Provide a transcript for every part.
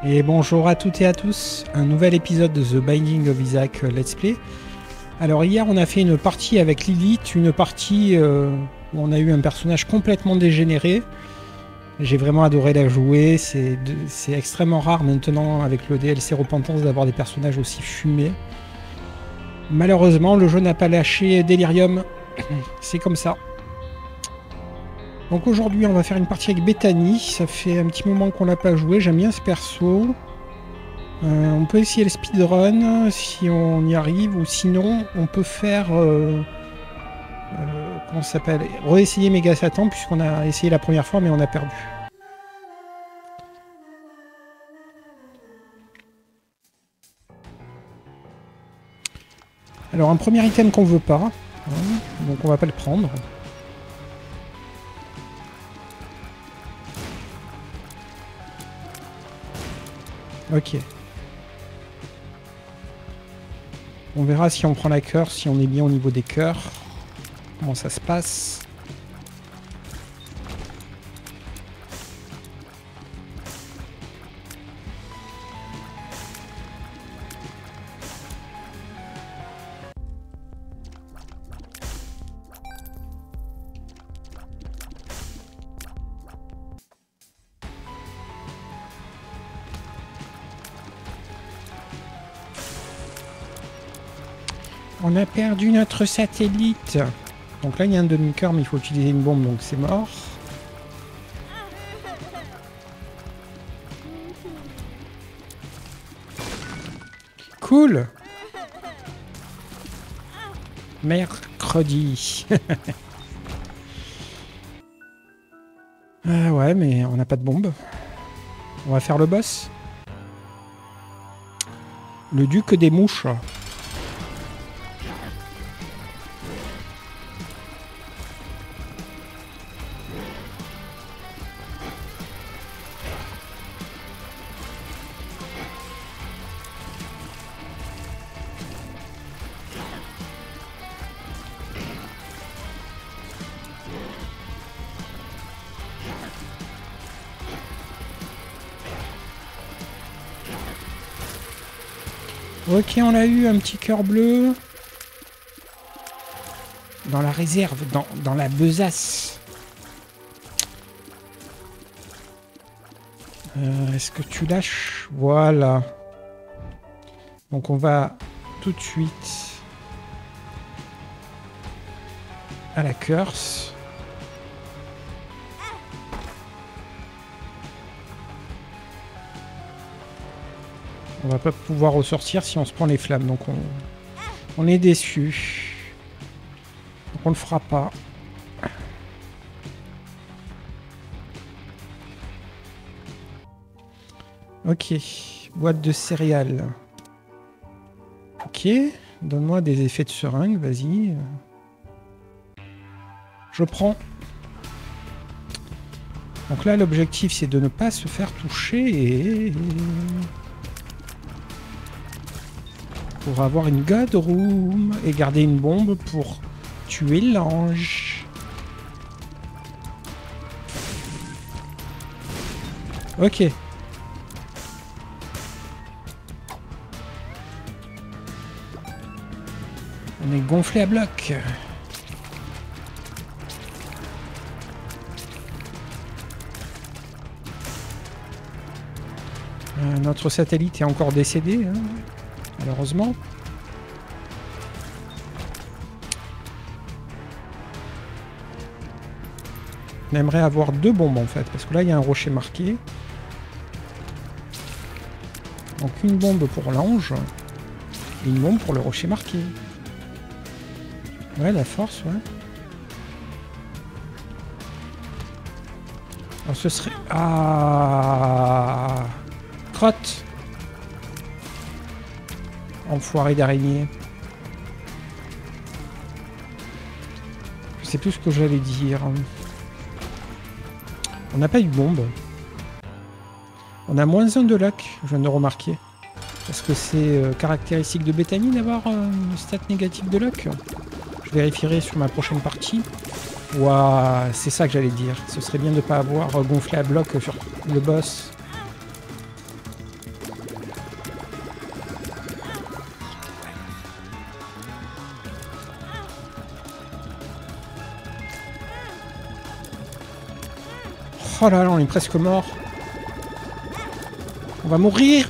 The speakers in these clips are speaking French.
Et bonjour à toutes et à tous, un nouvel épisode de The Binding of Isaac Let's Play. Alors hier on a fait une partie avec Lilith, une partie où on a eu un personnage complètement dégénéré. J'ai vraiment adoré la jouer, c'est extrêmement rare maintenant avec le DLC Repentance d'avoir des personnages aussi fumés. Malheureusement le jeu n'a pas lâché Delirium, c'est comme ça. Donc aujourd'hui on va faire une partie avec Bethany, ça fait un petit moment qu'on l'a pas joué, j'aime bien ce perso. On peut essayer le speedrun si on y arrive, ou sinon on peut faire comment ça s'appelle, réessayer Méga Satan, puisqu'on a essayé la première fois mais on a perdu. Alors un premier item qu'on veut pas, hein, donc on va pas le prendre. Ok. On verra si on prend la cœur, si on est bien au niveau des cœurs. Comment ça se passe. On a perdu notre satellite. Donc là, il y a un demi-cœur, mais il faut utiliser une bombe, donc c'est mort. Cool. Mercredi. Ouais, mais on n'a pas de bombe. On va faire le boss. Le duc des mouches. Ok, on a eu un petit cœur bleu. Dans la réserve, dans la besace. Est-ce que tu lâches? Voilà. Donc on va tout de suite à la curse. On va pas pouvoir ressortir si on se prend les flammes, donc on est déçu. Donc on le fera pas. Ok, boîte de céréales. Ok, donne-moi des effets de seringue, vas-y. Je prends. Donc là, l'objectif, c'est de ne pas se faire toucher et... pour avoir une God Room et garder une bombe pour tuer l'ange. Ok. On est gonflé à bloc. Notre satellite est encore décédé, hein, malheureusement. On aimerait avoir deux bombes en fait, parce que là il y a un rocher marqué. Donc une bombe pour l'ange et une bombe pour le rocher marqué. Ouais, la force, ouais. Alors ce serait... Ah, crotte. Enfoiré d'araignée. Je sais plus ce que j'allais dire. On n'a pas eu de bombe. On a -1 de luck, je viens de remarquer. Est-ce que c'est caractéristique de Bethany d'avoir une stat négative de luck? Je vérifierai sur ma prochaine partie. Ouah, c'est ça que j'allais dire. Ce serait bien de ne pas avoir gonflé à bloc sur le boss. Oh là là, on est presque mort. On va mourir.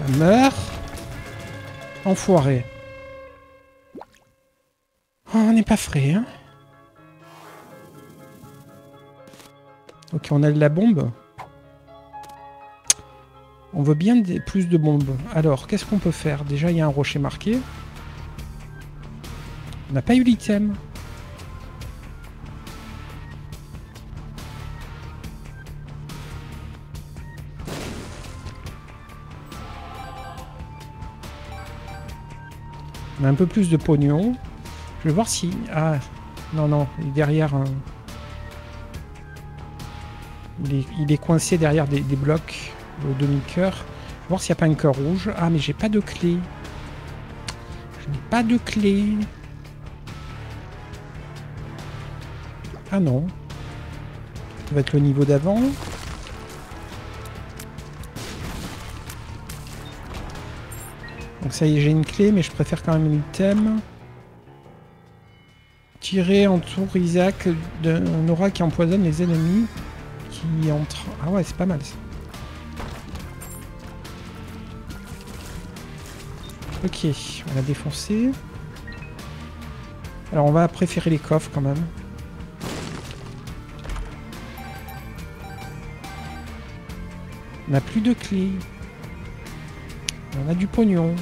On meurt. Enfoiré. Oh, on n'est pas frais, hein. Ok, on a de la bombe. On veut bien plus de bombes. Alors, qu'est-ce qu'on peut faire? Déjà, il y a un rocher marqué. On n'a pas eu l'item. On a un peu plus de pognon. Je vais voir si... Ah, non, non, il est derrière... Il est coincé derrière des blocs au demi-cœur. Je vais voir s'il n'y a pas un cœur rouge. Ah, mais j'ai pas de clé. Je n'ai pas de clé. Ah non. Ça va être le niveau d'avant. Donc ça y est, j'ai une clé, mais je préfère quand même l'item. Tirer entoure Isaac d'un aura qui empoisonne les ennemis qui entrent. Ah ouais, c'est pas mal ça. Ok, on l'a défoncé. Alors on va préférer les coffres quand même. On n'a plus de clés. On a du pognon.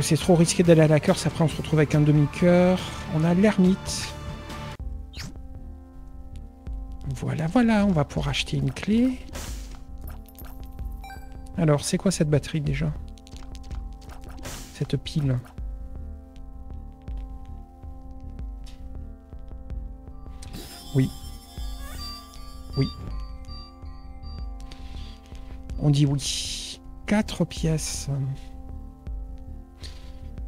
C'est trop risqué d'aller à la curse, après on se retrouve avec un demi-cœur. On a l'ermite. Voilà, voilà, on va pouvoir acheter une clé. Alors, c'est quoi cette batterie déjà? Cette pile. Oui. Oui. On dit oui. 4 pièces.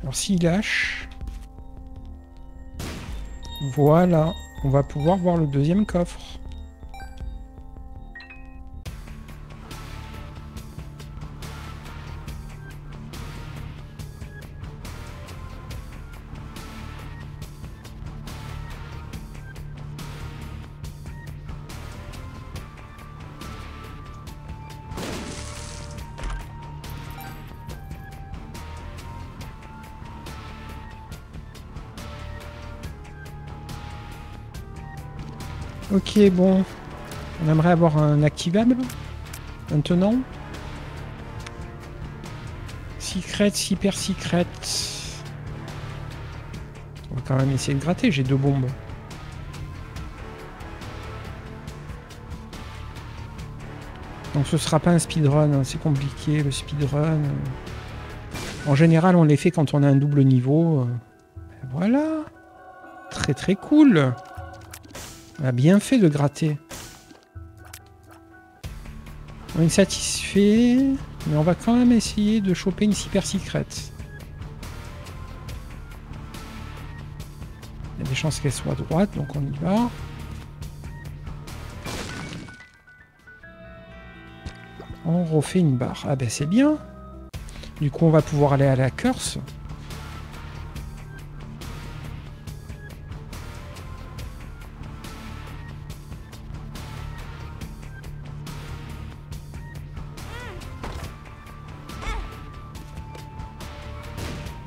Alors s'il lâche... Voilà. On va pouvoir voir le deuxième coffre. Ok, bon. On aimerait avoir un activable. Maintenant. Secret, hyper secret. On va quand même essayer de gratter, j'ai 2 bombes. Donc ce sera pas un speedrun, hein. C'est compliqué le speedrun. En général, on les fait quand on a un double niveau. Voilà. Très très cool. On a bien fait de gratter. On est satisfait, mais on va quand même essayer de choper une super secret. Il y a des chances qu'elle soit à droite, donc on y va. On refait une barre. Ah ben c'est bien. Du coup on va pouvoir aller à la curse.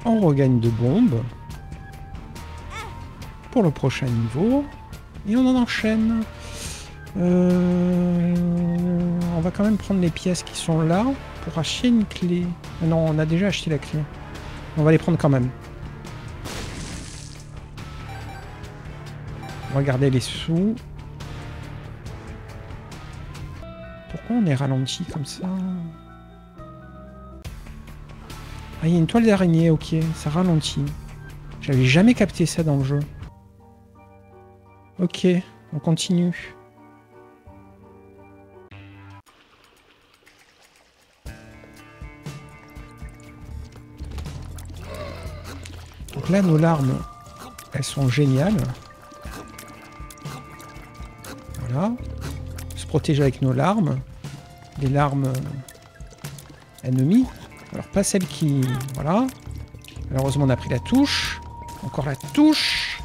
On regagne 2 bombes pour le prochain niveau et on en enchaîne. On va quand même prendre les pièces qui sont là pour acheter une clé. Non, on a déjà acheté la clé. On va les prendre quand même. On va garder les sous. Pourquoi on est ralenti comme ça? Ah, il y a une toile d'araignée, ok, ça ralentit. J'avais jamais capté ça dans le jeu. Ok, on continue. Donc là, nos larmes, elles sont géniales. Voilà. On se protège avec nos larmes. Les larmes ennemies. Alors pas celles qui... Voilà. Malheureusement, on a pris la touche. Encore la touche.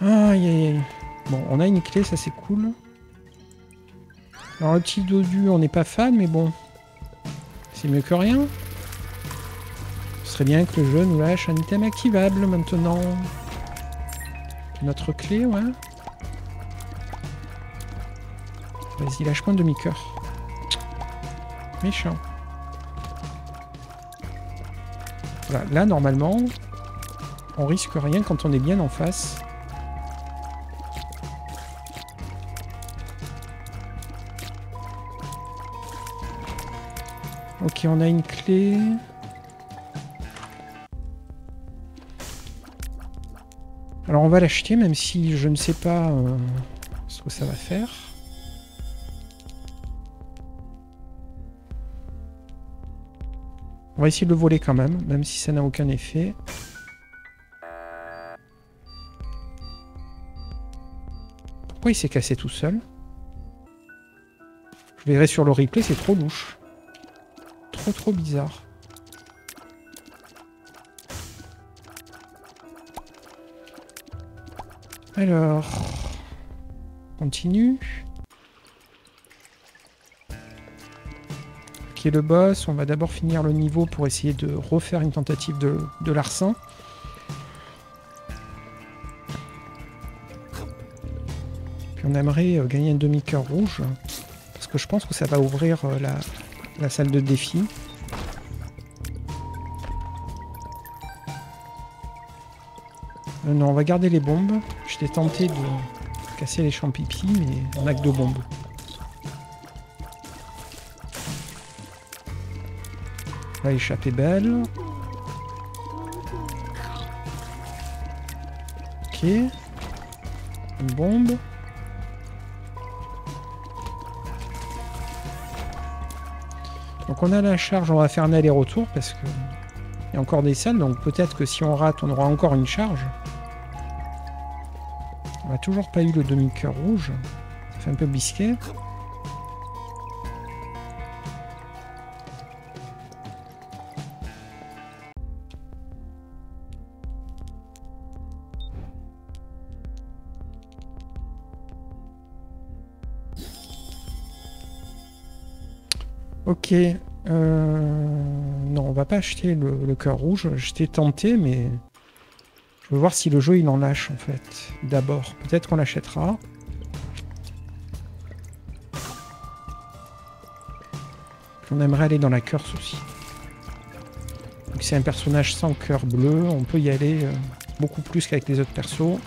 Aïe, aïe, aïe. Bon, on a une clé, ça c'est cool. Alors, le petit dodu, on n'est pas fan, mais bon. C'est mieux que rien. Ce serait bien que le jeu nous lâche un item activable maintenant. Notre clé, ouais. Vas-y, lâche-moi un demi-cœur. Méchant. Voilà, là, normalement, on risque rien quand on est bien en face. Ok, on a une clé. Alors, on va l'acheter, même si je ne sais pas ce que ça va faire. On va essayer de le voler quand même si ça n'a aucun effet. Pourquoi il s'est cassé tout seul? Je verrai sur le replay, c'est trop louche. Trop bizarre. Alors... Continue. Ok, le boss, on va d'abord finir le niveau pour essayer de refaire une tentative de larcin. Puis on aimerait gagner un demi-cœur rouge. Parce que je pense que ça va ouvrir la salle de défi. Non, on va garder les bombes. J'étais tenté de casser les champs pipi, mais on n'a que 2 bombes. Là, échappée belle. Ok. Une bombe. Donc on a la charge, on va faire un aller-retour parce que il y a encore des salles, donc peut-être que si on rate, on aura encore une charge. On n'a toujours pas eu le demi-cœur rouge. Ça fait un peu bisquet. Ok. Non, on va pas acheter le cœur rouge. J'étais tenté, mais... Je veux voir si le jeu il en lâche en fait. D'abord, peut-être qu'on l'achètera. On aimerait aller dans la curse aussi. Donc c'est un personnage sans cœur bleu, on peut y aller beaucoup plus qu'avec les autres persos.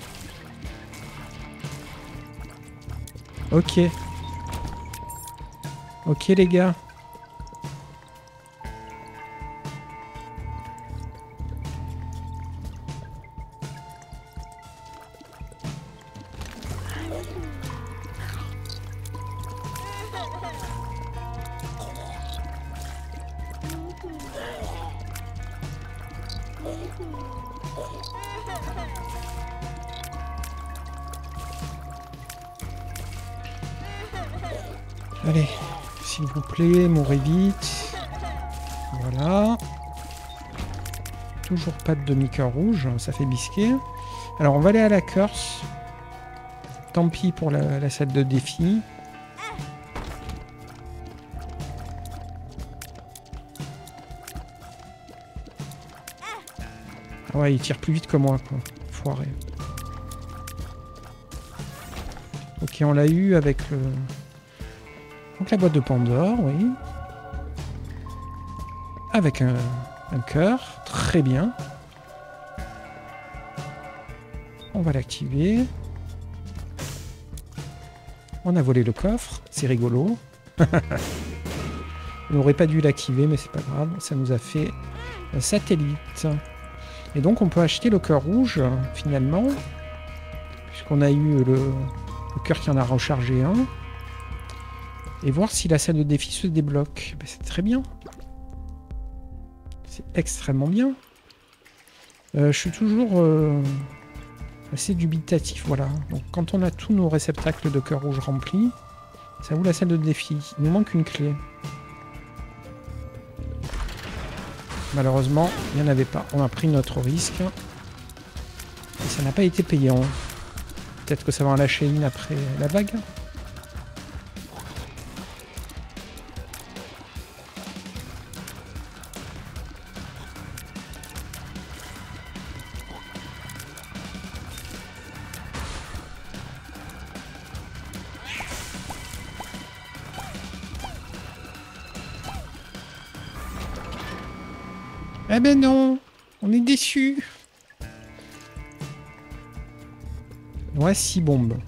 Ok. Ok les gars. Allez, s'il vous plaît, mourrez vite. Voilà. Toujours pas de demi-cœur rouge, ça fait bisquer. Alors on va aller à la curse. Tant pis pour la salle de défi. Ah ouais, il tire plus vite que moi, quoi. Foiré. Ok, on l'a eu avec le... Donc la boîte de Pandore, oui. Avec un cœur, très bien. On va l'activer. On a volé le coffre, c'est rigolo. On n'aurait pas dû l'activer, mais c'est pas grave, ça nous a fait un satellite. Et donc on peut acheter le cœur rouge, finalement, puisqu'on a eu le cœur qui en a rechargé un. Et voir si la salle de défi se débloque. Ben, c'est très bien. C'est extrêmement bien. Je suis toujours assez dubitatif, voilà. Donc quand on a tous nos réceptacles de cœur rouge remplis, ça ouvre la salle de défi. Il nous manque une clé. Malheureusement, il n'y en avait pas. On a pris notre risque. Et ça n'a pas été payant. Peut-être que ça va en lâcher une après la vague. Eh ben non, on est déçus. Ouais, 6 bombes.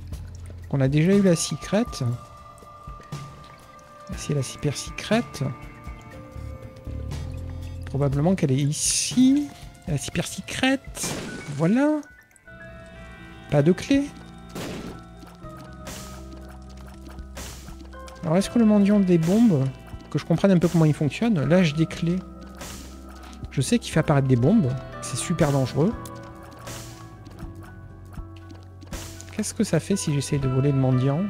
On a déjà eu la secrète. C'est la super secrète. Probablement qu'elle est ici. La super secrète. Voilà. Pas de clé. Alors est-ce que le mendiant des bombes, que je comprenne un peu comment il fonctionne, lâche des clés? Je sais qu'il fait apparaître des bombes. C'est super dangereux. Qu'est-ce que ça fait si j'essaye de voler le mendiant?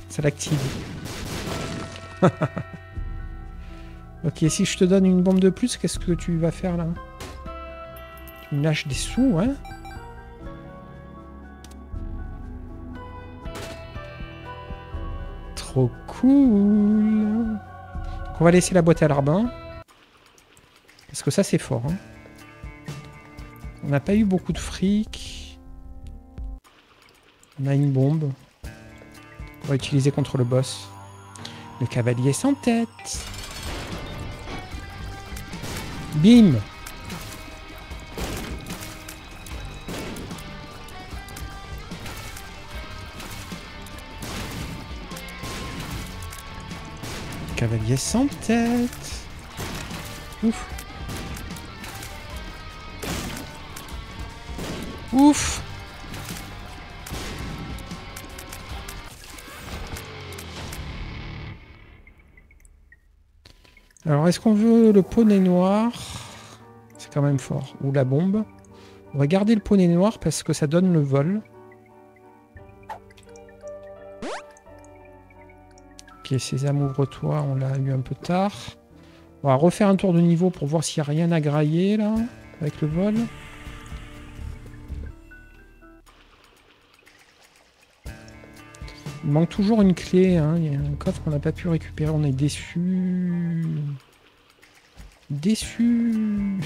Ça l'active. Ok, si je te donne une bombe de plus, qu'est-ce que tu vas faire là? Tu me lâches des sous, hein? Trop cool. Donc on va laisser la boîte à larbin. Parce que ça c'est fort, hein. On n'a pas eu beaucoup de fric. On a une bombe. On va utiliser contre le boss. Le cavalier sans tête. Bim! Cavalier sans tête. Ouf. Ouf. Alors, est-ce qu'on veut le poney noir? C'est quand même fort. Ou la bombe. On va garder le poney noir parce que ça donne le vol. Ok, Sésame, ouvre-toi. On l'a eu un peu tard. On va refaire un tour de niveau pour voir s'il n'y a rien à grailler, là, avec le vol. Il manque toujours une clé, hein. Il y a un coffre qu'on n'a pas pu récupérer. On est déçus. Déçus.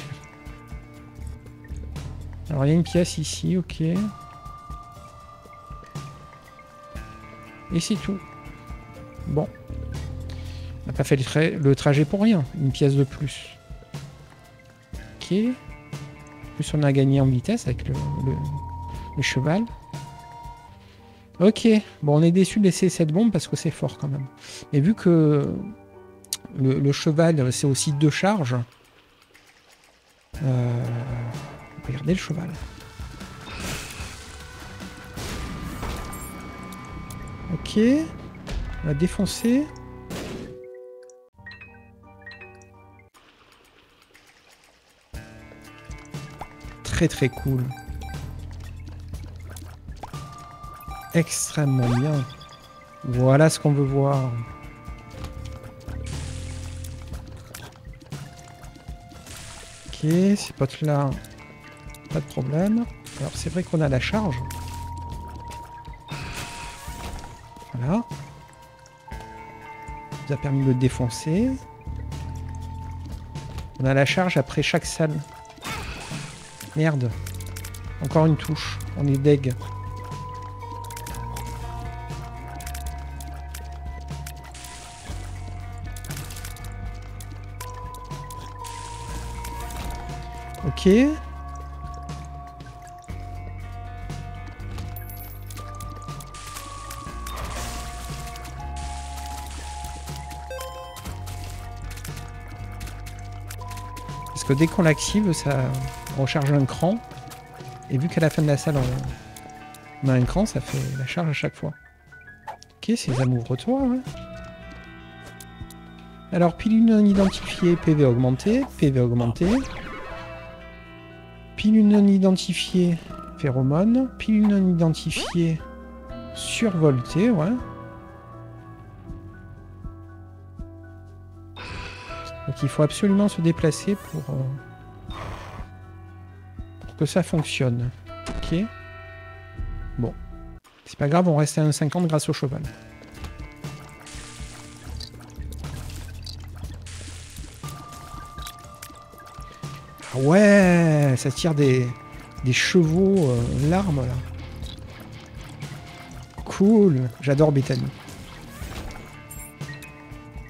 Alors, il y a une pièce ici, ok. Et c'est tout. Bon. On n'a pas fait le trajet pour rien. Une pièce de plus. Ok. En plus, on a gagné en vitesse avec le cheval. Ok. Bon, on est déçu de laisser cette bombe parce que c'est fort quand même. Mais vu que le cheval, c'est aussi 2 charges. Regardez le cheval. Ok. On va défoncer. Très très cool. Extrêmement bien. Voilà ce qu'on veut voir. Ok, ces potes-là, pas de problème. Alors c'est vrai qu'on a la charge. Voilà. Ça nous a permis de le défoncer. On a la charge après chaque salle. Merde. Encore une touche. On est deg. Ok. Parce que dès qu'on l'active, ça recharge un cran. Et vu qu'à la fin de la salle, on a un cran, ça fait la charge à chaque fois. Ok, Sésame, ouvre-toi. Ouais. Alors, pile non identifiée, PV augmenté, PV augmenté. Pile non identifiée, phéromone. Pile non identifiée, survoltée, ouais. Donc il faut absolument se déplacer pour que ça fonctionne. Ok. Bon. C'est pas grave, on reste à 1,50 grâce au cheval. Ah ouais, ça tire des chevaux larmes là. Cool, j'adore Bethany.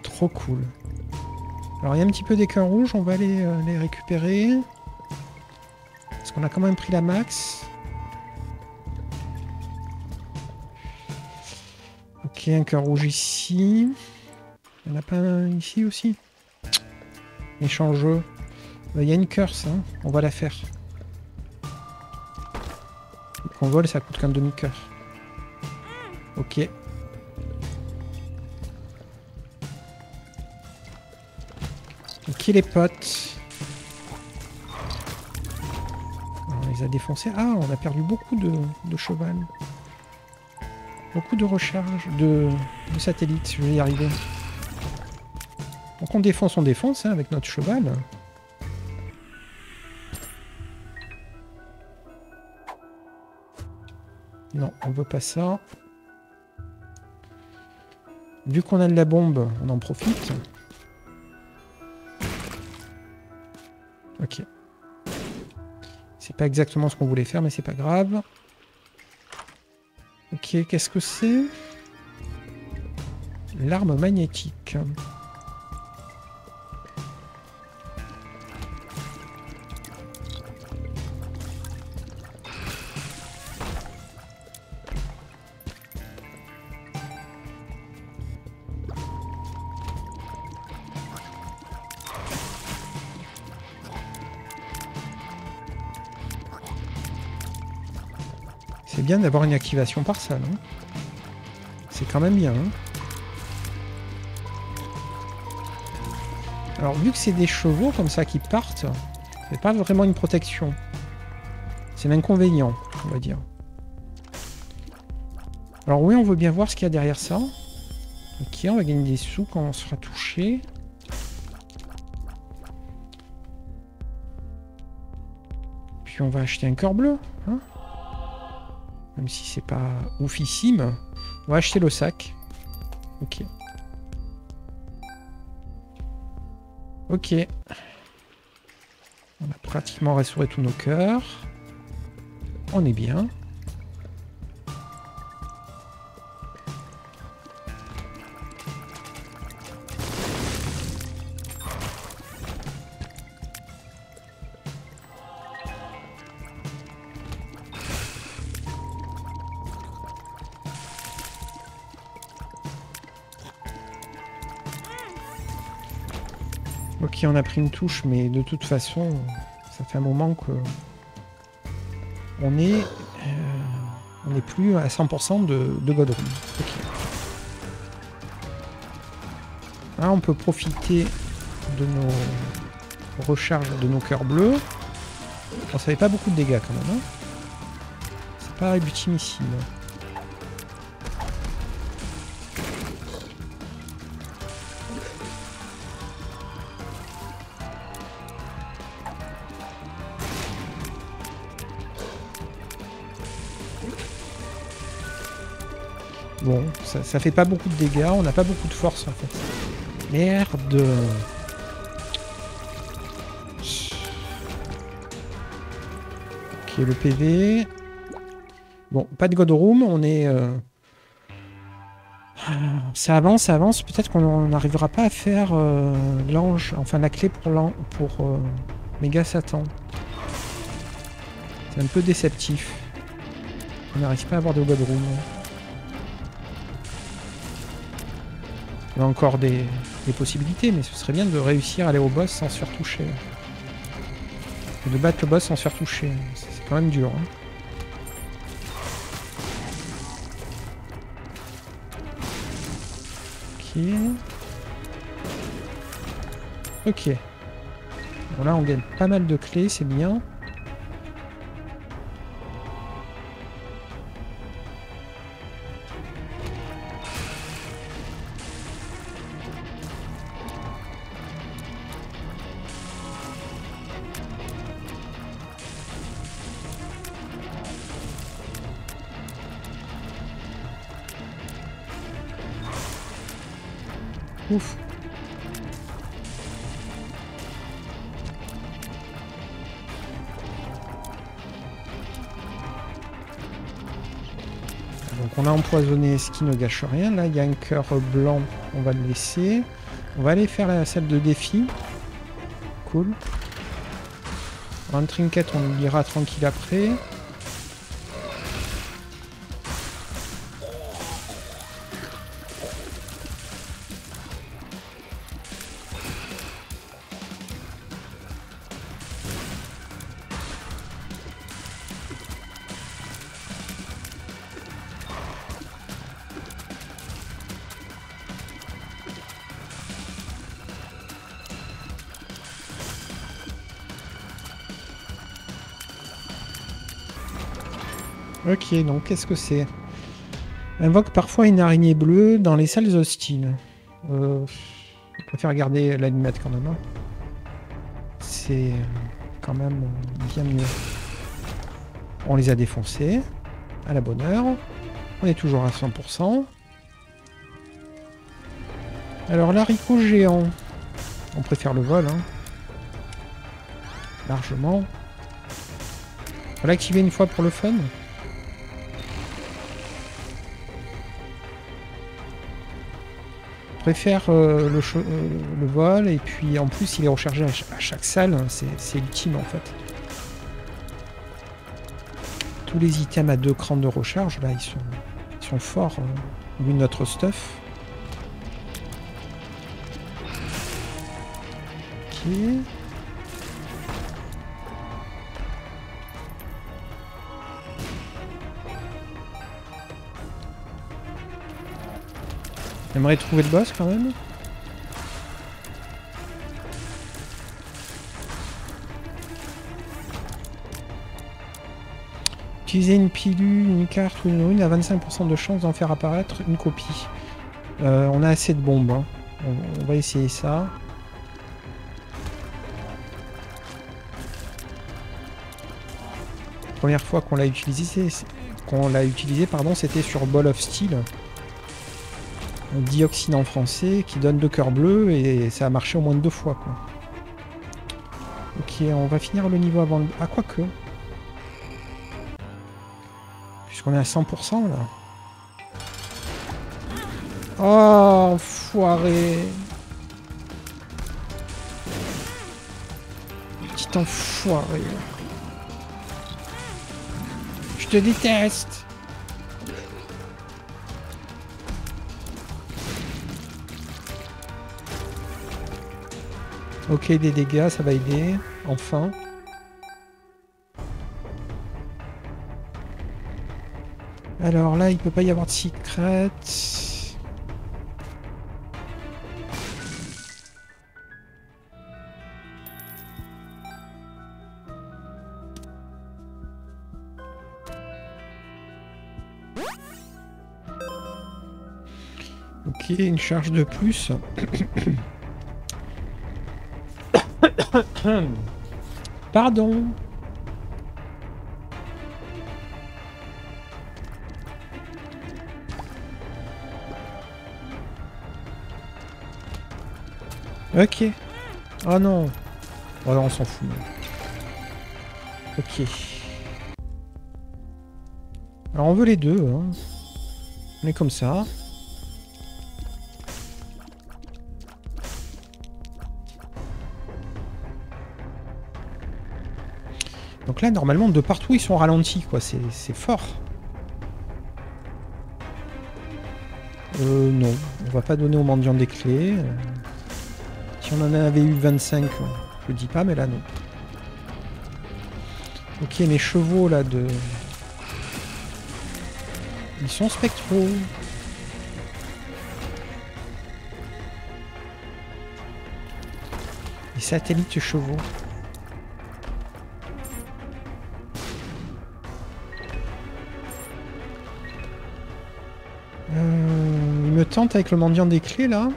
Trop cool. Alors il y a un petit peu d'écun rouge, on va aller les récupérer. Parce qu'on a quand même pris la max. Ok, un cœur rouge ici. Il n'y en a pas un ici aussi? Méchant jeu. Il y a une curse, hein. On va la faire. On vole, ça coûte qu'un demi-cœur. Ok. Ok les potes. On les a défoncés. Ah, on a perdu beaucoup de cheval. Beaucoup de recharge, de satellites, je vais y arriver. Donc on défonce hein, avec notre cheval. Non, on veut pas ça. Vu qu'on a de la bombe, on en profite. Ok. C'est pas exactement ce qu'on voulait faire, mais c'est pas grave. Ok, qu'est-ce que c'est? L'arme magnétique. C'est bien d'avoir une activation par ça, non? C'est quand même bien, hein. Alors, vu que c'est des chevaux comme ça qui partent, c'est pas vraiment une protection. C'est l'inconvénient, on va dire. Alors oui, on veut bien voir ce qu'il y a derrière ça. Ok, on va gagner des sous quand on sera touché. Puis on va acheter un cœur bleu, hein. Même si c'est pas oufissime. On va acheter le sac. Ok. Ok. On a pratiquement restauré tous nos cœurs. On est bien. Ok, on a pris une touche, mais de toute façon, ça fait un moment que on est plus à 100% de God Room. Okay. Là, on peut profiter de nos recharges de nos cœurs bleus. Bon, ça fait pas beaucoup de dégâts quand même. Hein. C'est pas rébutimissime. Bon, ça fait pas beaucoup de dégâts, on n'a pas beaucoup de force en fait. Merde. Ok, le PV. Bon, pas de God Room, on est... Ça avance, ça avance. Peut-être qu'on n'arrivera pas à faire l'ange, enfin la clé pour Méga Satan. C'est un peu déceptif. On n'arrive pas à avoir de God Room. Il y a encore des possibilités, mais ce serait bien de réussir à aller au boss sans se faire toucher. Et de battre le boss sans se faire toucher. C'est quand même dur. Hein. Ok. Bon là on gagne pas mal de clés, c'est bien. Ouf. Donc on a empoisonné, ce qui ne gâche rien. Là, il y a un cœur blanc, on va le laisser. On va aller faire la salle de défi. Cool. Un trinket, on le lira tranquille après. Ok, donc qu'est-ce que c'est? Invoque parfois une araignée bleue dans les salles hostiles. Je préfère garder l'animate quand même. Hein. C'est quand même bien mieux. On les a défoncés. À la bonne heure. On est toujours à 100%. Alors l'haricot géant. On préfère le vol. Hein. Largement. On va l'activer une fois pour le fun. Préfère le vol, et puis en plus il est rechargé à chaque salle, c'est ultime en fait. Tous les items à 2 crans de recharge, là ils sont forts, vu notre stuff. Ok. J'aimerais trouver le boss quand même. Utiliser une pilule, une carte ou une rune à 25% de chance d'en faire apparaître une copie. On a assez de bombes. Hein. On va essayer ça. Première fois qu'on l'a utilisé, c'était sur Ball of Steel. Un dioxine en français qui donne 2 cœurs bleus et ça a marché au moins de 2 fois quoi. Ok, on va finir le niveau avant le... Ah quoique. Puisqu'on est à 100% là. Oh enfoiré. Petit enfoiré. Je te déteste. Ok, des dégâts, ça va aider. Enfin. Alors là, il peut pas y avoir de secret. Ok, une charge de plus. Pardon. Ok. Oh non. Oh non, on s'en fout. Ok. Alors on veut les deux. Hein. On est comme ça. Donc là, normalement, de partout, ils sont ralentis, quoi. C'est fort. Non. On va pas donner aux mendiants des clés. Si on en avait eu 25, je dis pas, mais là, non. Ok, mes chevaux, là, de... Ils sont spectraux. Les satellites chevaux. Il me tente avec le mendiant des clés là.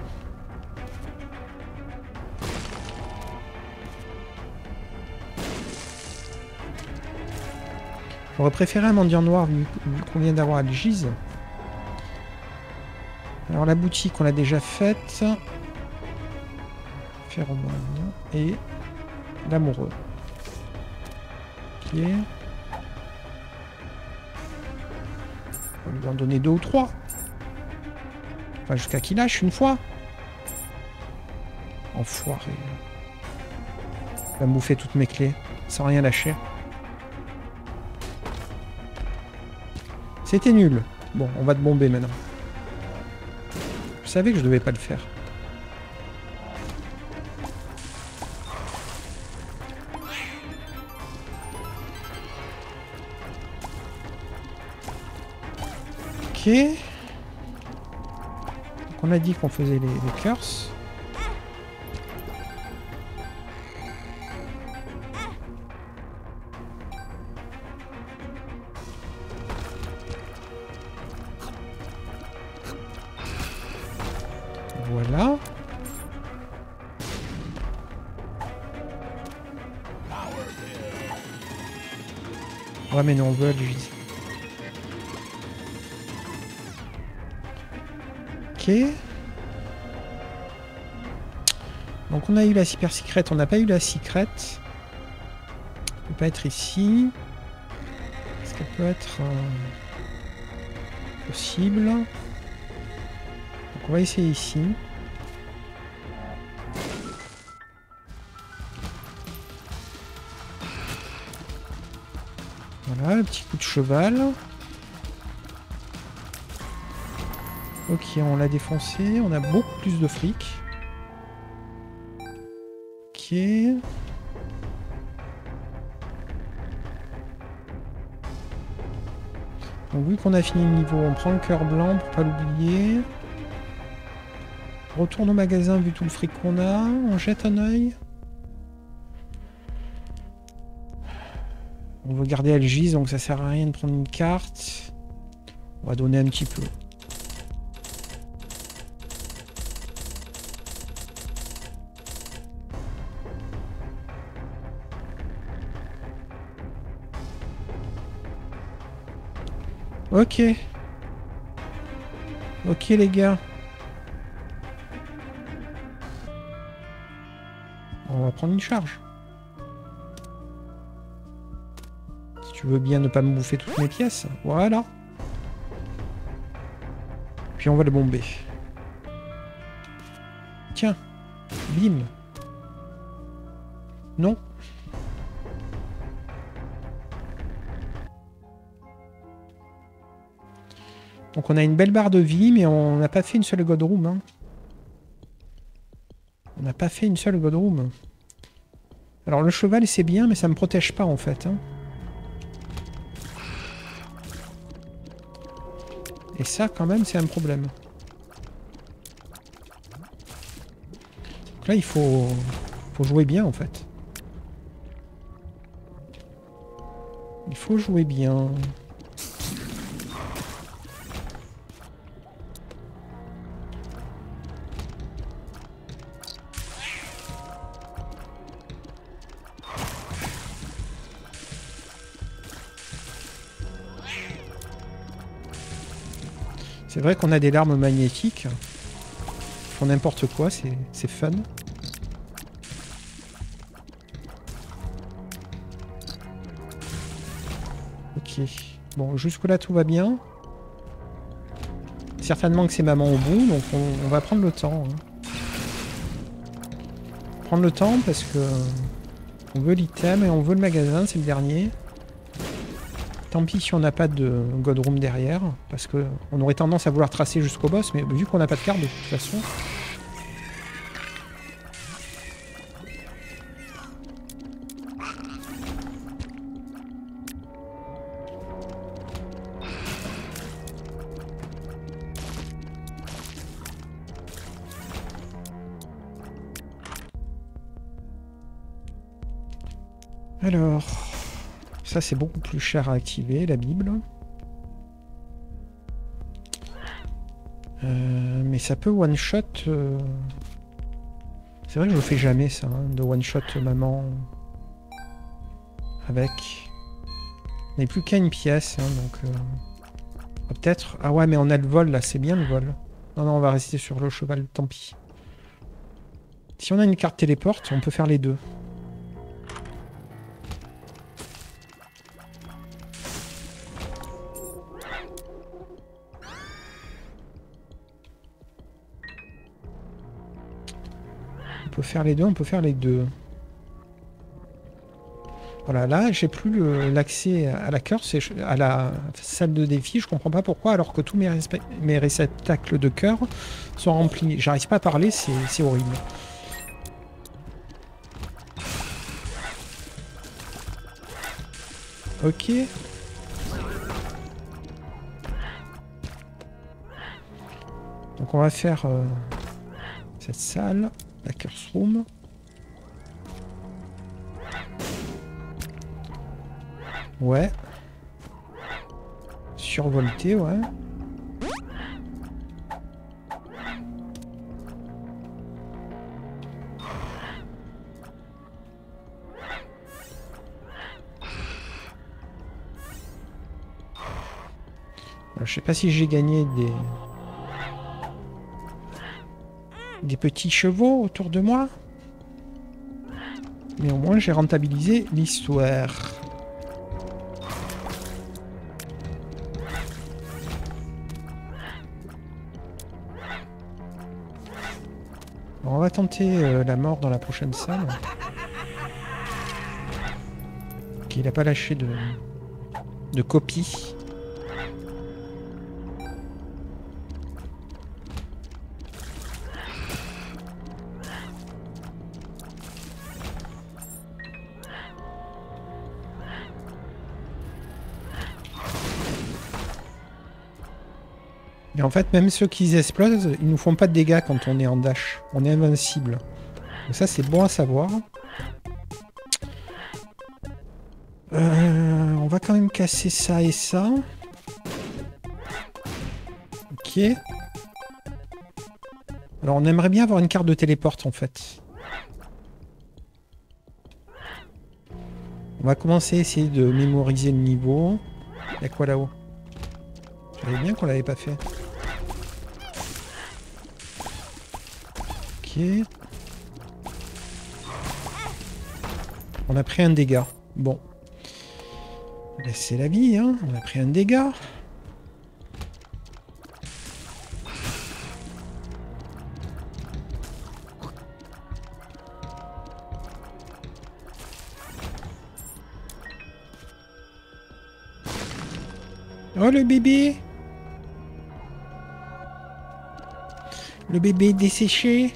J'aurais préféré un mendiant noir vu qu'on vient d'avoir Algise. Alors la boutique on l'a déjà faite. Phéromone et l'amoureux. Ok. On va lui en donner 2 ou 3. Enfin, jusqu'à qu'il lâche une fois. Enfoiré. Il va me bouffer toutes mes clés, sans rien lâcher. C'était nul. Bon, on va te bomber maintenant. Je savais que je devais pas le faire. Ok. Donc on a dit qu'on faisait les curses. Voilà. Ouais mais non, on veut Algis. Ok. Donc on a eu la super secret, on n'a pas eu la secret. Elle peut pas être ici. Est-ce qu'elle peut être possible? Donc on va essayer ici. Voilà, le petit coup de cheval. Ok, on l'a défoncé, on a beaucoup plus de fric. Ok. Donc vu qu'on a fini le niveau, on prend le cœur blanc pour pas l'oublier. Retourne au magasin vu tout le fric qu'on a, on jette un œil. On veut garder Algis, donc ça sert à rien de prendre une carte. On va donner un petit peu. Ok. Ok les gars. On va prendre une charge. Si tu veux bien ne pas me bouffer toutes mes pièces. Voilà. Puis on va le bomber. Tiens. Bim. Non. Donc on a une belle barre de vie, mais on n'a pas fait une seule God Room. Hein. On n'a pas fait une seule God Room. Alors le cheval c'est bien, mais ça me protège pas en fait. Hein. Et ça quand même c'est un problème. Donc là il faut jouer bien en fait. Il faut jouer bien. C'est vrai qu'on a des larmes magnétiques. Ils font n'importe quoi, c'est fun. Ok. Bon, jusque là tout va bien. Certainement que c'est maman au bout, donc on va prendre le temps. Hein. Prendre le temps parce que on veut l'item et on veut le magasin, c'est le dernier. Tant pis si on n'a pas de God Room derrière, parce que on aurait tendance à vouloir tracer jusqu'au boss, mais vu qu'on n'a pas de carte de toute façon. Alors, ça c'est beaucoup plus cher à activer, la Bible. Mais ça peut one-shot... C'est vrai que je le fais jamais ça, hein, de one-shot maman avec... On n'est plus qu'à une pièce, hein, donc... Peut-être... Ah ouais, mais on a le vol là, c'est bien le vol. Non, non, on va rester sur le cheval, tant pis. Si on a une carte téléporte, on peut faire les deux. On peut faire les deux, on peut faire les deux. Voilà, là, j'ai plus l'accès à la cœur, c'est à la salle de défi. Je comprends pas pourquoi, alors que tous mes réceptacles de cœur sont remplis. J'arrive pas à parler, c'est horrible. Ok. Donc on va faire cette salle, la curse room. Ouais. Survolté, ouais. Alors, je sais pas si j'ai gagné des petits chevaux autour de moi. Mais au moins j'ai rentabilisé l'histoire. On va tenter la mort dans la prochaine salle. Il n'a pas lâché de copie. Et en fait, même ceux qui explosent, ils nous font pas de dégâts quand on est en dash. On est invincible. Donc ça, c'est bon à savoir. On va quand même casser ça et ça. Ok. Alors, on aimerait bien avoir une carte de téléporte, en fait. On va commencer à essayer de mémoriser le niveau. Il y a quoi là-haut? Je savais bien qu'on l'avait pas fait. Ok. On a pris un dégât. Bon. C'est la vie, hein. On a pris un dégât. Oh, le bébé! Le bébé desséché.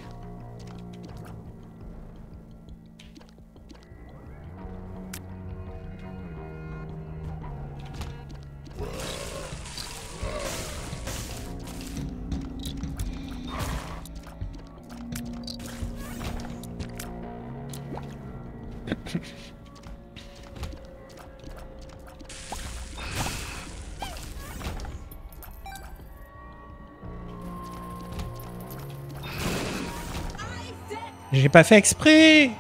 J'ai pas fait exprès.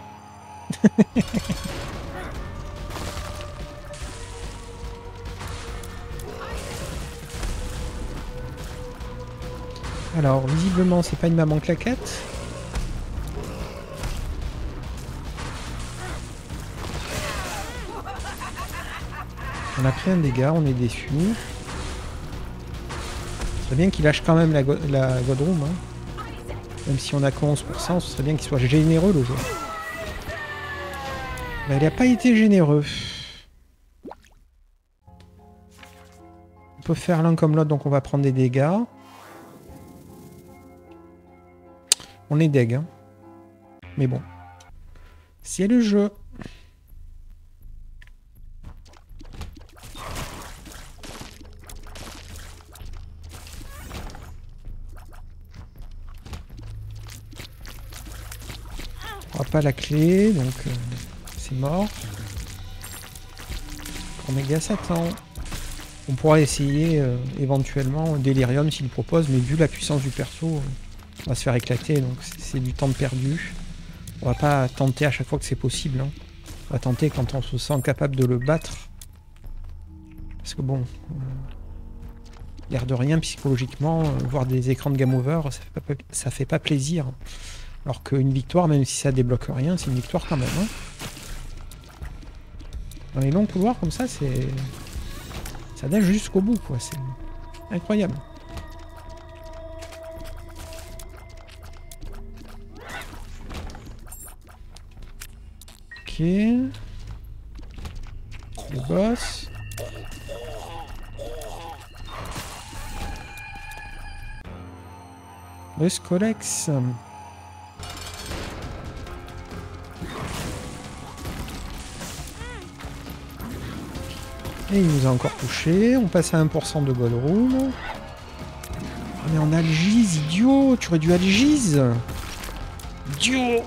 Alors, visiblement, c'est pas une maman claquette. On a pris un dégât, on est déçu. C'est bien qu'il lâche quand même la Godroom. Hein. Même si on a que 11%, ce serait bien qu'il soit généreux le joueur. Mais il n'a pas été généreux. On peut faire l'un comme l'autre, donc on va prendre des dégâts. On est deg. Hein. Mais bon. C'est le jeu. On n'a pas la clé, donc c'est mort. Omega Satan. On pourra essayer éventuellement Delirium s'il propose, mais vu la puissance du perso, on va se faire éclater, donc c'est du temps perdu. On va pas tenter à chaque fois que c'est possible. Hein. On va tenter quand on se sent capable de le battre. Parce que bon, l'air de rien, psychologiquement, voir des écrans de game over, ça fait pas plaisir. Alors qu'une victoire, même si ça débloque rien, c'est une victoire quand même. Hein. Dans les longs couloirs comme ça, c'est... Ça dash jusqu'au bout, quoi. C'est incroyable. Ok. Le boss. Le Scolex. Et il nous a encore touché. On passe à 1% de Gold Room. Mais on a le Giz, idiot. Tu aurais dû aller Giz. Idiot.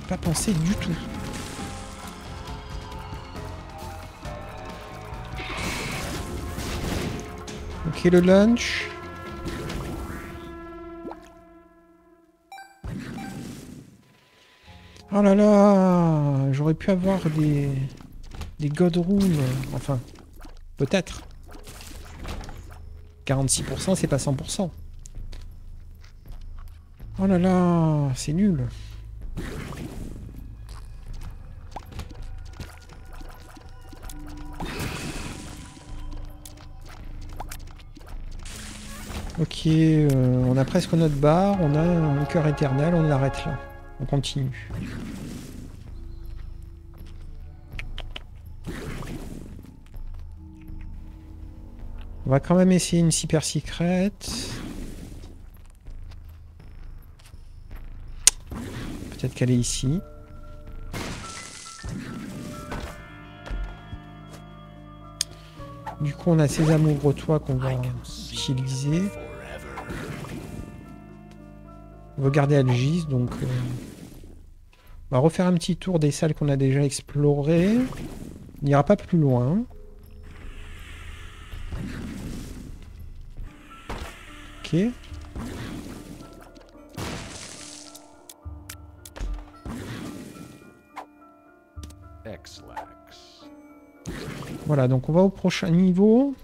Pas pensé du tout. Ok, le lunch. Oh là là, j'aurais pu avoir des God Rooms. Enfin, peut-être. 46%, c'est pas 100%. Oh là là, c'est nul. Ok, on a presque notre barre, on a un cœur éternel, on l'arrête là. On continue. On va quand même essayer une super secrète. Peut-être qu'elle est ici. Du coup, on a ces amoureux toits qu'on va utiliser. On va garder Algis, donc... on va refaire un petit tour des salles qu'on a déjà explorées. On n'ira pas plus loin. Ok. Voilà, donc on va au prochain niveau.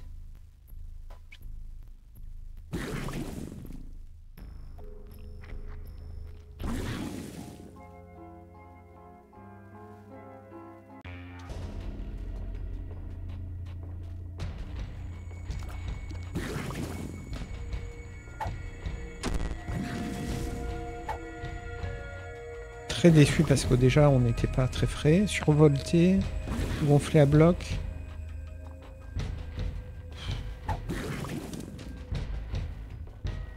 Très déçu parce que déjà on n'était pas très frais. Survolté, gonflé à bloc.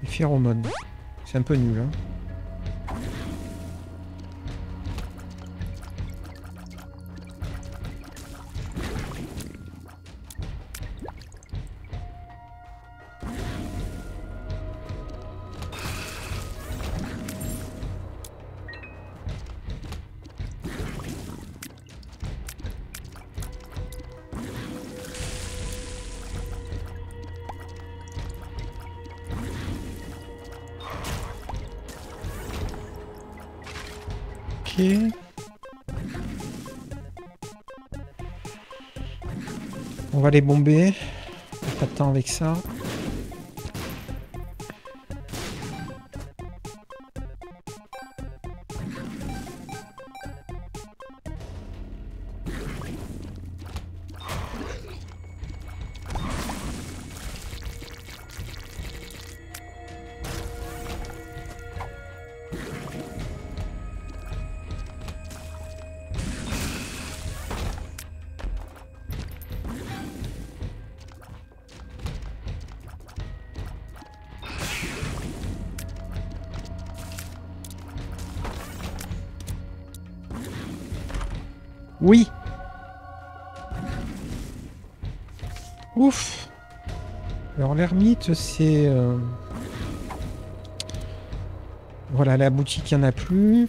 Les phéromones. C'est un peu nul, hein. On va les bomber. Pas de temps avec ça. Oui. Ouf. Alors l'ermite, c'est... Voilà, la boutique, il n'y en a plus.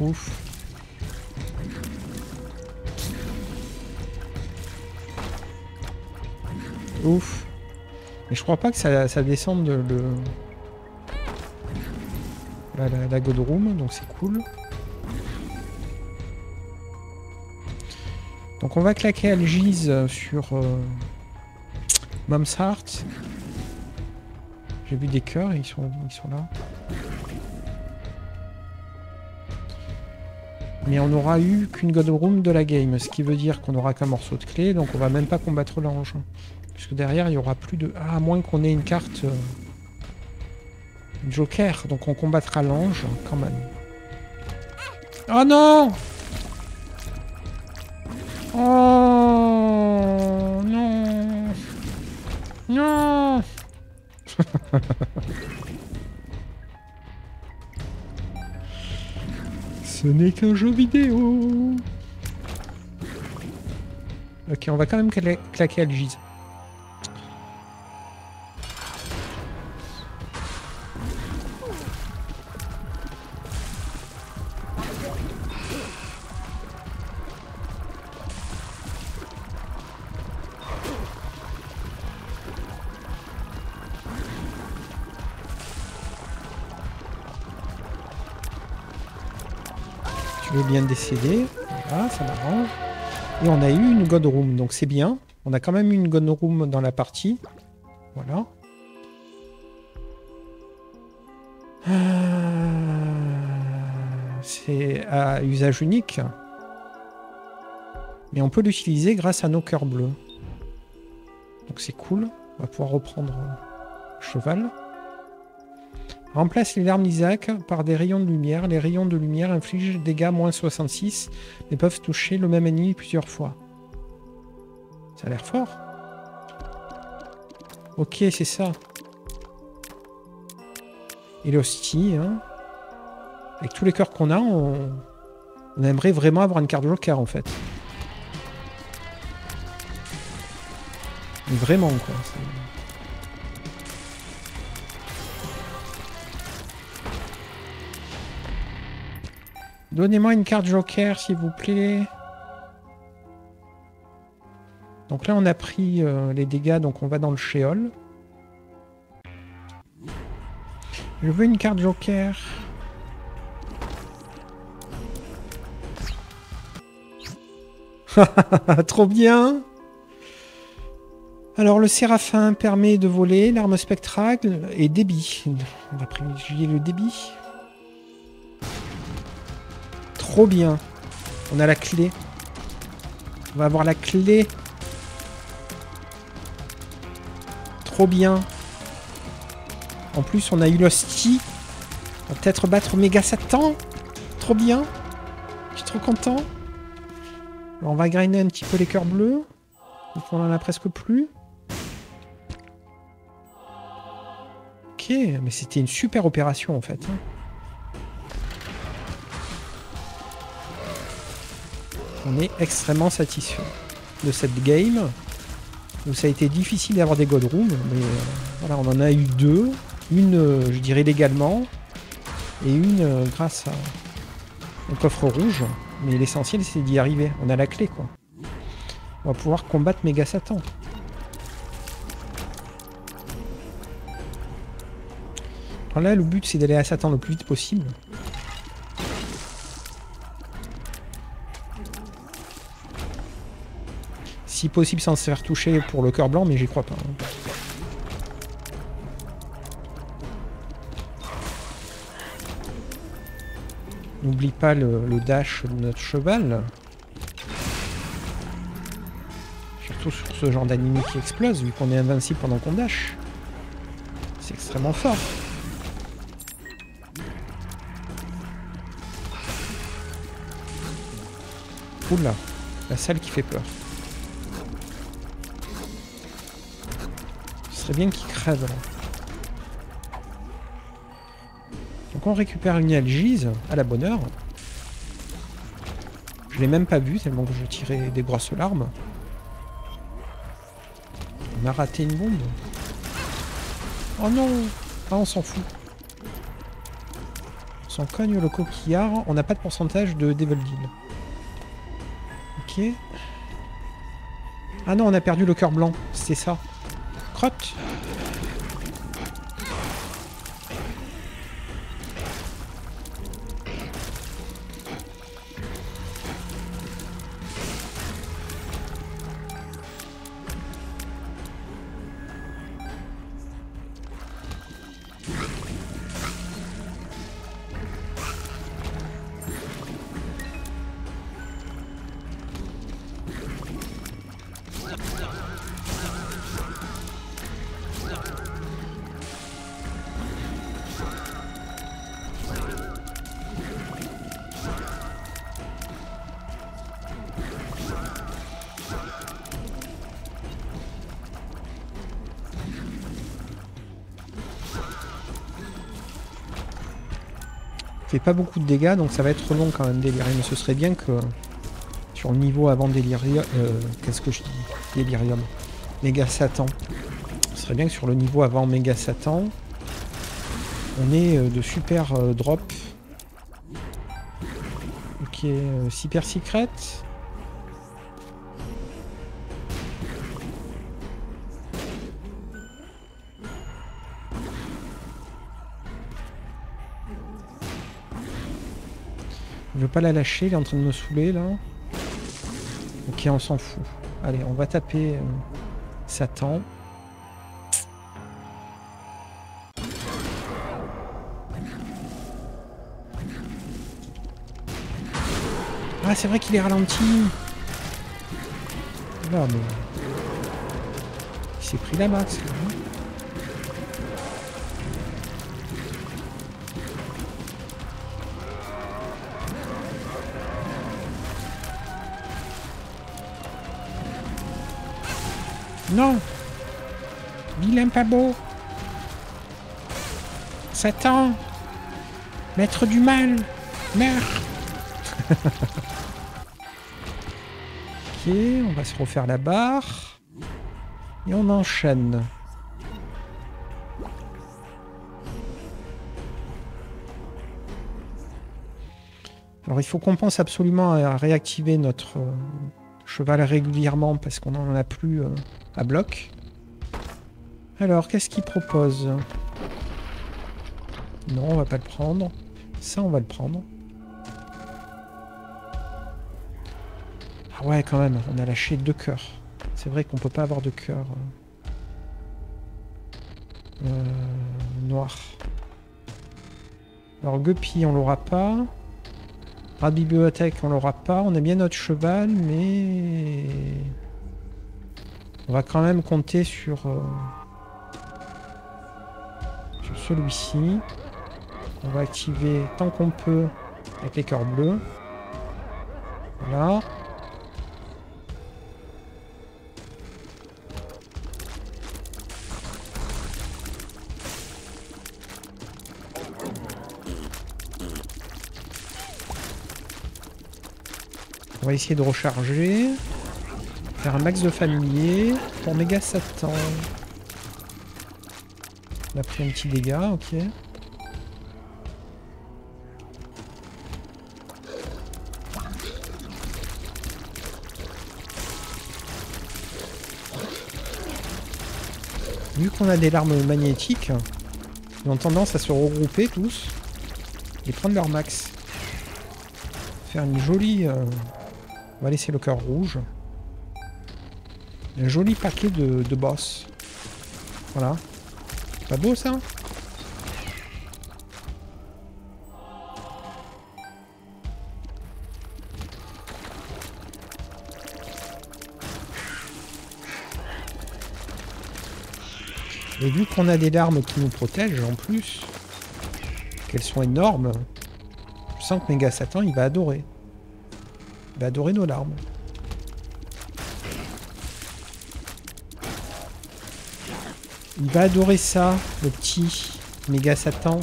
Ouf. Ouf. Mais je crois pas que ça descende la God Room, donc c'est cool. Donc on va claquer Algis sur Mom's Heart. J'ai vu des cœurs et ils sont là. Mais on n'aura eu qu'une God Room de la game, ce qui veut dire qu'on n'aura qu'un morceau de clé, donc on va même pas combattre l'ange. Puisque derrière, il y aura plus de... Ah, à moins qu'on ait une carte... Joker, donc on combattra l'ange, quand même. Oh non! Oh non! Non! Ce n'est qu'un jeu vidéo. Ok, on va quand même claquer Algiz. Tu veux bien décéder. Voilà, ça m'arrange. Et on a eu une God Room, donc c'est bien. On a quand même eu une God Room dans la partie. Voilà. C'est à usage unique. Mais on peut l'utiliser grâce à nos cœurs bleus. Donc c'est cool. On va pouvoir reprendre cheval. Remplace les larmes d'Isaac par des rayons de lumière. Les rayons de lumière infligent dégâts moins 66, mais peuvent toucher le même ennemi plusieurs fois. Ça a l'air fort. Ok, c'est ça. Et l'hostie, hein. Avec tous les cœurs qu'on a, on aimerait vraiment avoir une carte Joker, en fait. Mais vraiment, quoi. Donnez-moi une carte Joker, s'il vous plaît. Donc là, on a pris les dégâts, donc on va dans le Sheol. Je veux une carte Joker. Trop bien. Alors, le Séraphin permet de voler, l'arme spectrale et débit. On va privilégier le débit. Trop bien. On a la clé. On va avoir la clé. Trop bien. En plus, on a eu l'hostie. On va peut-être battre Méga Satan. Trop bien. Je suis trop content. Alors, on va grinder un petit peu les cœurs bleus. Donc, on en a presque plus. Ok, mais c'était une super opération en fait. On est extrêmement satisfait de cette game. Où ça a été difficile d'avoir des God Rooms, mais voilà, on en a eu deux. Une, je dirais, légalement, et une grâce au coffre rouge. Mais l'essentiel, c'est d'y arriver. On a la clé, quoi. On va pouvoir combattre Méga Satan. Alors là, le but, c'est d'aller à Satan le plus vite possible. Si possible sans se faire toucher pour le cœur blanc, mais j'y crois pas. N'oublie pas le dash de notre cheval. Surtout sur ce genre d'anime qui explose, vu qu'on est invincible pendant qu'on dash. C'est extrêmement fort. Oula, la salle qui fait peur. Ce serait bien qu'il crève là. Donc on récupère une algise à la bonne heure. Je l'ai même pas vu tellement que je tirais des grosses larmes. On a raté une bombe. Oh non! Ah, on s'en fout. On s'en cogne le coquillard. On n'a pas de pourcentage de Devil Deal. Ok. Ah non, on a perdu le cœur blanc. C'était ça. Crotte. Fait pas beaucoup de dégâts, donc ça va être long quand même Délirium. Ce serait bien que sur le niveau avant Délirium... qu'est-ce que je dis? Délirium. Méga Satan. Ce serait bien que sur le niveau avant Méga Satan, on ait de super drops. Ok, Super Secret. Je veux pas la lâcher, il est en train de me saouler là. Ok, on s'en fout. Allez, on va taper Satan. Ah, c'est vrai qu'il est ralenti. Là, mais... il s'est pris la max. Là. Non. Vilain pas beau. Satan. Maître du mal. Meurs. Ok, on va se refaire la barre. Et on enchaîne. Alors il faut qu'on pense absolument à réactiver notre cheval régulièrement parce qu'on n'en a plus à bloc. Alors, qu'est-ce qu'il propose? Non, on va pas le prendre. Ça, on va le prendre. Ah ouais, quand même, on a lâché 2 cœurs. C'est vrai qu'on peut pas avoir de cœur noir. Alors, Guppy, on l'aura pas. Rat de bibliothèque, on l'aura pas. On a bien notre cheval, mais... on va quand même compter sur celui-ci. On va activer tant qu'on peut avec les cœurs bleus. Voilà. On va essayer de recharger. Faire un max de familier pour Méga Satan. On a pris un petit dégât, ok. Vu qu'on a des larmes magnétiques, ils ont tendance à se regrouper tous et prendre leur max. Faire une jolie... on va laisser le cœur rouge. Un joli paquet de boss. Voilà. Pas beau ça? Et vu qu'on a des larmes qui nous protègent en plus, qu'elles sont énormes, je sens que Méga Satan il va adorer. Il va adorer nos larmes. Il va adorer ça, le petit Méga Satan.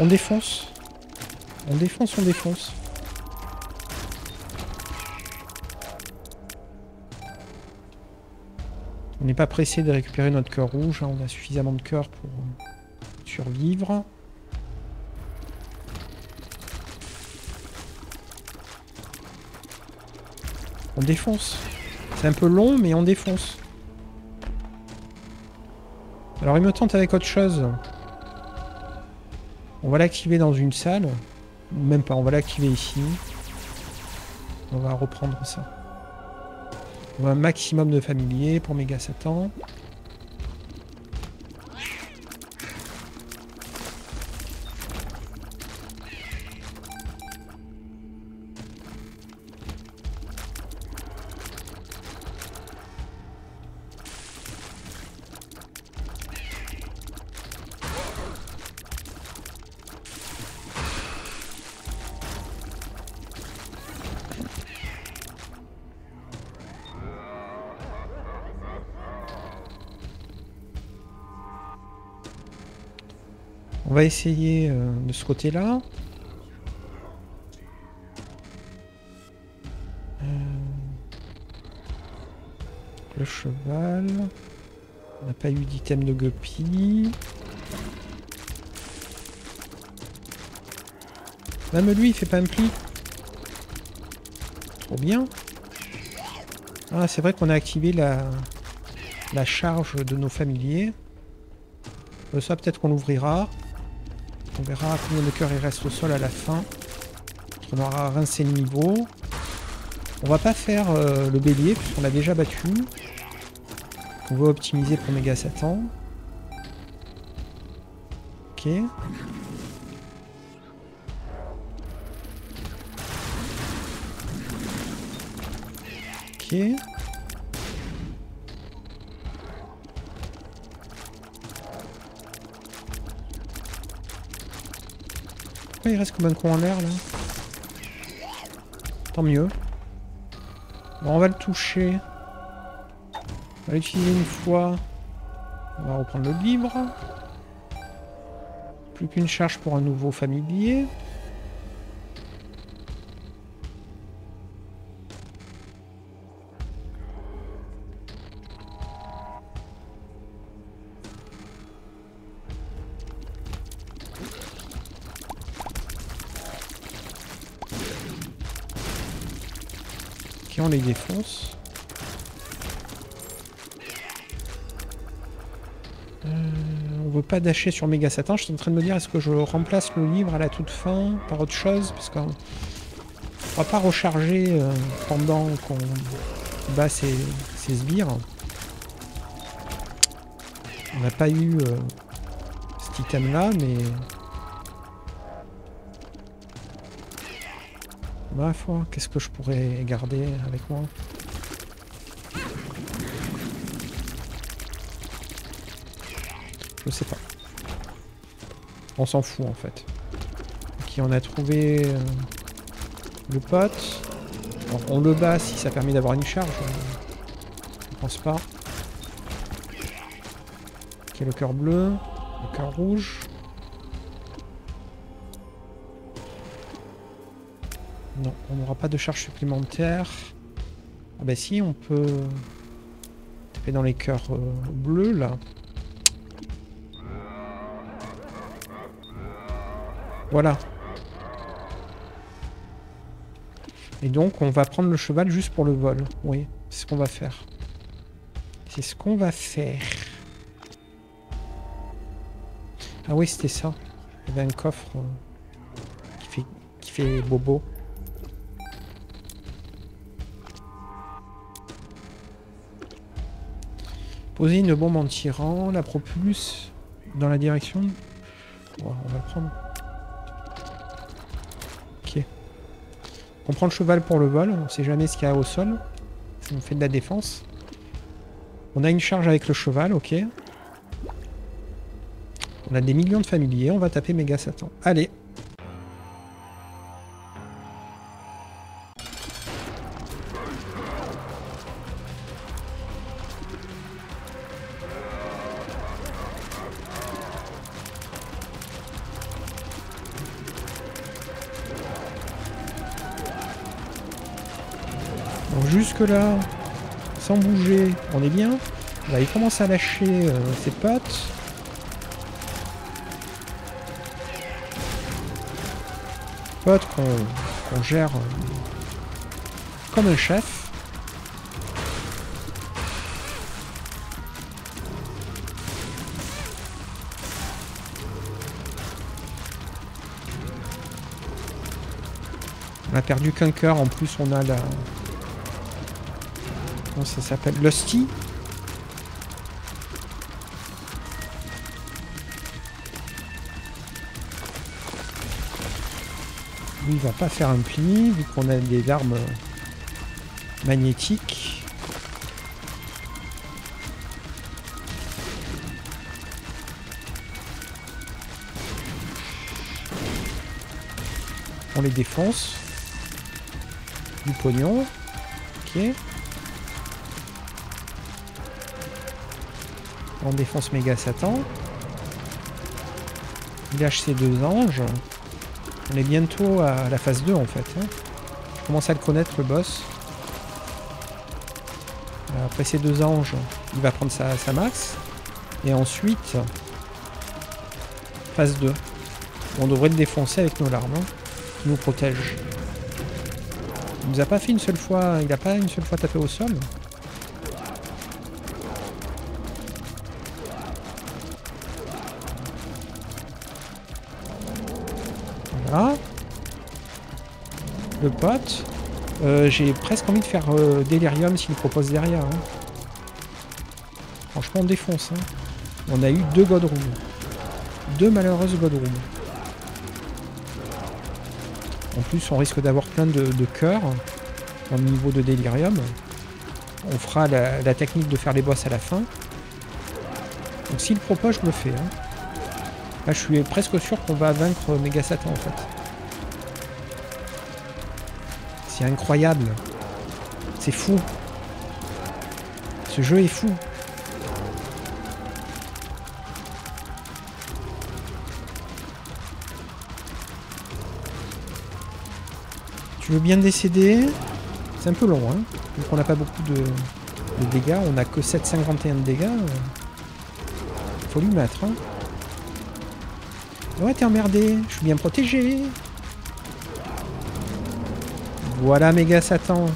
On défonce. On défonce, on défonce. On n'est pas pressé de récupérer notre cœur rouge. Hein. On a suffisamment de cœur pour survivre. On défonce. C'est un peu long, mais on défonce. Alors il me tente avec autre chose. On va l'activer dans une salle. Même pas, on va l'activer ici. On va reprendre ça. On a un maximum de familiers pour Méga Satan. On va essayer de ce côté-là. Le cheval. On n'a pas eu d'item de guppy. Même lui, il fait pas un pli. Trop bien. Ah, c'est vrai qu'on a activé la charge de nos familiers. Ça, peut-être qu'on l'ouvrira. On verra combien de cœurs il reste au sol à la fin. On aura rincé le niveau. On va pas faire le bélier, puisqu'on l'a déjà battu. On va optimiser pour Méga Satan. Ok. Ok. Pourquoi il reste comme un con en l'air là? Tant mieux. Bon, on va le toucher. On va l'utiliser une fois. On va reprendre le livre. Plus qu'une charge pour un nouveau familier. Ok, on les défonce. On veut pas dasher sur Méga Satan. Je suis en train de me dire, est-ce que je remplace le livre à la toute fin par autre chose? Parce qu'on va pas recharger pendant qu'on bat ces sbires. On n'a pas eu cet item là, mais... Ma foi, qu'est-ce que je pourrais garder avec moi? Je sais pas. On s'en fout en fait. Ok, on a trouvé le pote. Alors, on le bat si ça permet d'avoir une charge. Je pense pas. Ok, le cœur bleu, le cœur rouge. Non, on n'aura pas de charge supplémentaire. Ah bah si, on peut taper dans les cœurs bleus là. Voilà. Et donc on va prendre le cheval juste pour le vol. Oui, c'est ce qu'on va faire. C'est ce qu'on va faire. Ah oui, c'était ça. Il y avait un coffre qui fait bobo. Poser une bombe en tirant, la propulse dans la direction. Bon, on va le prendre. Ok. On prend le cheval pour le vol, on sait jamais ce qu'il y a au sol. Ça nous fait de la défense. On a une charge avec le cheval, ok. On a des millions de familiers, on va taper Méga Satan. Allez. Donc jusque là, sans bouger, on est bien. Là, il commence à lâcher ses potes. Potes qu'on gère comme un chef. On a perdu qu'un cœur, en plus on a la... Comment ça s'appelle? Lusty. Lui, il va pas faire un pli, vu qu'on a des armes magnétiques. On les défonce. Du pognon. Ok. On défonce Méga Satan. Il lâche ses 2 anges. On est bientôt à la phase 2 en fait. Hein. Je commence à le connaître le boss. Après ces 2 anges, il va prendre sa max. Et ensuite, phase 2. On devrait le défoncer avec nos larmes. Hein, qui nous protègent. Il nous a pas fait une seule fois. Il n'a pas une seule fois tapé au sol. Voilà. Le pote. J'ai presque envie de faire Delirium s'il propose derrière. Hein. Franchement, on défonce. Hein. On a eu 2 Godrooms. 2 malheureuses Godrooms. En plus, on risque d'avoir plein de cœurs au niveau de Delirium. On fera la technique de faire les boss à la fin. Donc s'il propose, je le fais. Hein. Là, je suis presque sûr qu'on va vaincre Méga Satan en fait. C'est incroyable. C'est fou. Ce jeu est fou. Tu veux bien décéder? C'est un peu long, hein. Donc on n'a pas beaucoup de dégâts. On n'a que 751 de dégâts. Faut lui mettre, hein. Ouais, t'es emmerdé. Je suis bien protégé. Voilà Méga Satan.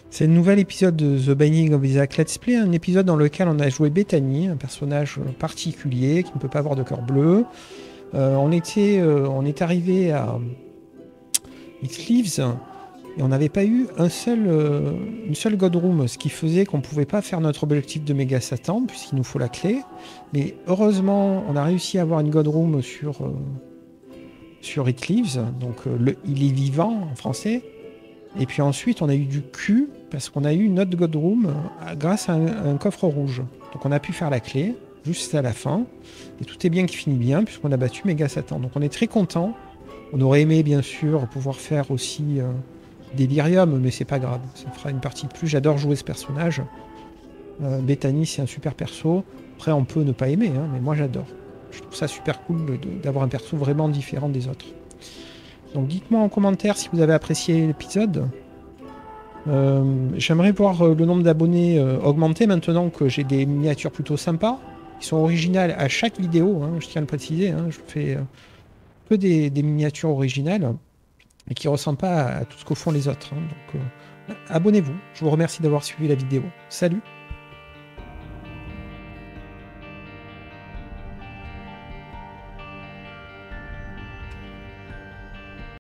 C'est un nouvel épisode de The Binding of Isaac Let's Play, un épisode dans lequel on a joué Bethany, un personnage particulier qui ne peut pas avoir de cœur bleu. On est arrivé à It Lives et on n'avait pas eu une seule Godroom, ce qui faisait qu'on ne pouvait pas faire notre objectif de Méga Satan puisqu'il nous faut la clé. Mais heureusement, on a réussi à avoir une Godroom sur It Lives, donc il est vivant en français. Et puis ensuite, on a eu du cul, parce qu'on a eu une autre Godroom grâce à un coffre rouge. Donc on a pu faire la clé, juste à la fin. Et tout est bien qui finit bien, puisqu'on a battu Méga Satan. Donc on est très content. On aurait aimé, bien sûr, pouvoir faire aussi Delirium, mais c'est pas grave. Ça fera une partie de plus. J'adore jouer ce personnage. Bethany, c'est un super perso. Après, on peut ne pas aimer, hein, mais moi j'adore. Je trouve ça super cool d'avoir un perso vraiment différent des autres. Donc dites-moi en commentaire si vous avez apprécié l'épisode. J'aimerais voir le nombre d'abonnés augmenter maintenant que j'ai des miniatures plutôt sympas, qui sont originales à chaque vidéo, hein, je tiens à le préciser. Hein, je fais que des miniatures originales et qui ne ressemblent pas à tout ce que font les autres. Hein, donc abonnez-vous. Je vous remercie d'avoir suivi la vidéo. Salut!